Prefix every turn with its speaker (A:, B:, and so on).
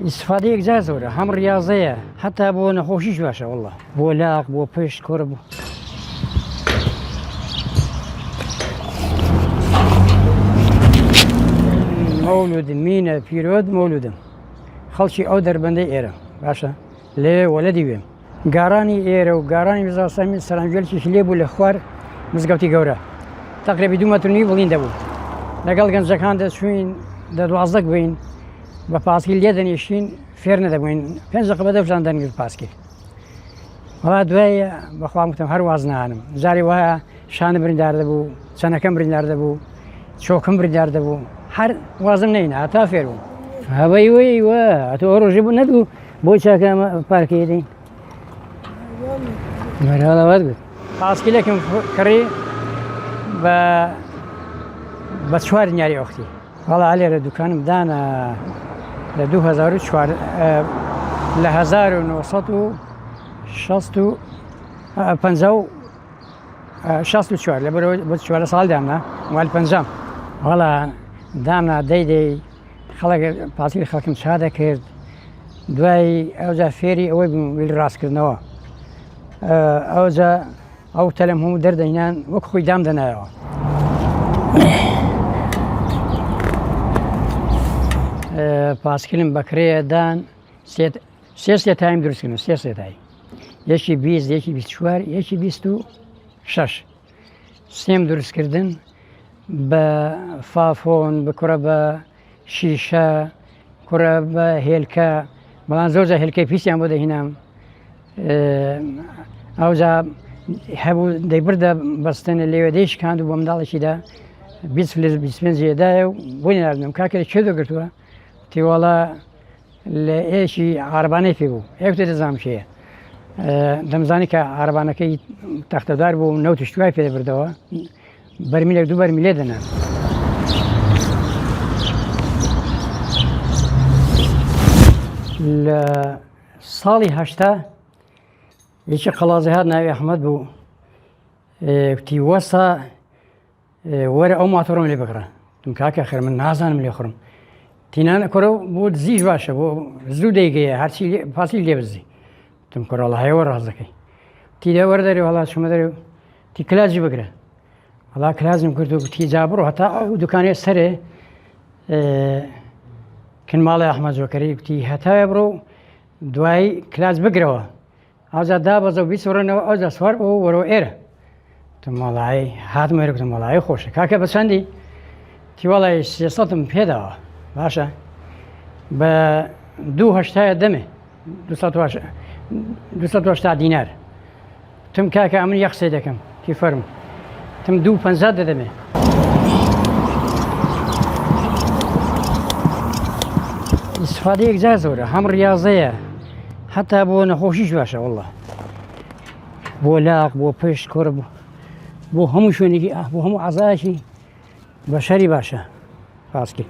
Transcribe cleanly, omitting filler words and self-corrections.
A: استفادەیەک جا زۆرە هەم ڕاضەیە حتا بۆ نەخۆشیش باشە وڵڵا بۆ لاق بۆ پشت کوڕ بوو مەولودم مینە پیرۆت مەولودم خەڵکی ئەو دەربەندەی ئێرە باشە لێ وەلەدی وێم گارانی ئێرە و گارانی بزاسەمی سەرنجێکی لێ بوو لە خوار مزگەوتی گەورە تەقریبی 2 مەتر نی بڵین دەبوو لەگەڵ گەنجەکان دەچوین دە 12 بووین بە پاسکیل لێ دەنیشتین فێر نەدەبووین 5 دقیقە بەدەوشان دەنگرت پاسکیل وڵا دوای بەخوا وتم هەر واز نانم جاری وایە شانە بریندار دەبوو چەنەکەم بریندار دەبوو چۆکم بریندار دەبوو هەر وازم نەینە هەتا فێر بووم هەبەی وەی وە ئەتۆ ئەو ڕۆژێ بوو نەدوو بۆی چاکە پارکەی دەین مەرهەڵەوەت بێت پاسکیلێکم کڕی بە 4 دیناری ئۆختی وەڵا لێرە دوکانم دانە لە 2004 لە 1964 لە بۆ 4 ساڵ دامنا وال پەنجام وەڵا دامنا دەی خەڵک پاسکیل خەڵکم چا دەکرد دوای ئەوجا فێری ئەوەی بووم ویل ڕاستکردنەوە ئەوجا ئەو تەلەم هەموو دەردەینان وەک خۆی دام دەنایەوە پاسکیلم بەکرەیە دان سێ تایم دروستکردن سێ تای یەکی 20 یەکی 24 یەکی 26 سێم دروستکردن بە فافۆن بکوڕە بە شیشە کوڕە بە هێلکە بەڵام زۆرجە هێلکەی پیسیان بۆ دەهینام ئەوجا هەبوو دەیبردە بەستنە لێوێدەی شکاند و بۆ منداڵێکیدا 25 دایە و بۆی ناردم کاکە کێ دەگرتووە تیوەڵە لە ئێشی عاربانەی پێ بوو ئێوتە دەزانام کێیە دەمزانی کە عاربانەکەی تەختەدار بوو و نەوت شتوای پێ دەبردەوە بەرمیلێک 2 بەرمی لێ دەنان لە ساڵی 80 یەکی قەڵازی هات ناوی ئەحمەد بوو وتی وەستا وەرە ئەو ماتۆڕۆم لێ بکڕە تم کاکە خێر من نازانم لێ خوڕم تینانە کۆرە بۆ دزیش باشە بۆ زوو دەیگەیە هەرچی پاسی لێ بزی تم کۆڕەڵە هەیەوە ڕاز دەکەی تیدا وەردەری وڵات شمە دەرێ تی کلاجی بگرە وڵا کلازم کرد و تی جا بڕۆ هەتا ئەو دوکانێ سەرێ کنماڵی ئەحمەد جۆکەری وتی هەتایە بڕۆ دوای کلاس بگرەوە ئەوجا دابەزە و بیسوڕێنەوە ئەوجا سوار بۆ وەرەوە ئێرە مەڵایی هاتمە ێرەکتم مەڵایی خۆشە کاکە بە چەندی تیوەڵی 300م پێداوە باشە بە 280 دەمێ 280 دینار تم کاکە ئەمن یەخ قسەی دەکەم تی فەرم تم 250 دەدەمێ استفادەیەک جا زۆرە هەم ڕاضەیە حتا بۆ نەخۆشیش باشە وڵڵا بۆ لاق بۆ پشت کوڕ بۆ هەموو شوێنێکی بۆ هەموو عەزایەکی بەشەری باشە پاسکیل